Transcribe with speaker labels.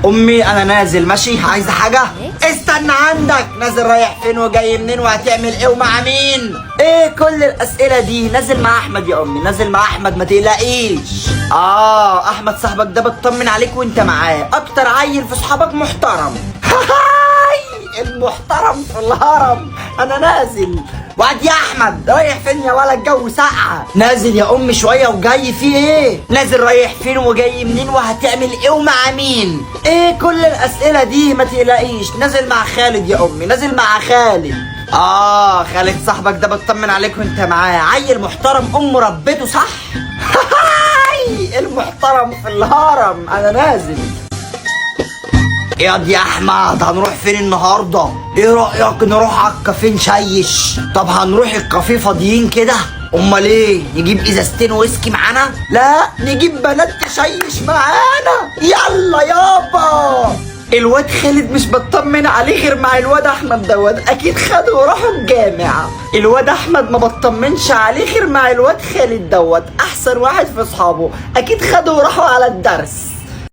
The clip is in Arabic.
Speaker 1: امي انا نازل ماشي، عايزه حاجه؟ استنى عندك، نازل رايح فين وجاي منين وهتعمل ايه ومع مين؟ ايه كل الاسئله دي؟ نازل مع احمد يا امي، نازل مع احمد ما تقلقيش. احمد صاحبك ده بطمن عليك وانت معاه، اكتر عيل في صحابك محترم. المحترم في الهرم. انا نازل. وعد يا احمد، رايح فين يا ولا؟ الجو ساقعه. نازل يا امي شويه وجاي. في ايه؟ نازل رايح فين وجاي منين وهتعمل ايه ومع مين؟ ايه كل الاسئله دي؟ ما تقلقيش، نازل مع خالد يا امي، نازل مع خالد. خالد صاحبك ده بطمن عليك وانت معاه، عيل محترم امه ربته صح. المحترم في الهرم. انا نازل. ياض يا احمد، هنروح فين النهارده؟ ايه رايك نروح على الكافيه نشيش؟ طب هنروح الكافيه فاضيين كده؟ امال ايه، نجيب ازازتين ويسكي معانا؟ لا، نجيب بنات تشيش معانا. يلا يابا. الواد خالد مش بطمن عليه غير مع الواد احمد دوت، اكيد خدوا وراحوا الجامع. الواد احمد ما بطمنش عليه غير مع الواد خالد دوت، احسن واحد في اصحابه، اكيد خدوا وراحوا على الدرس.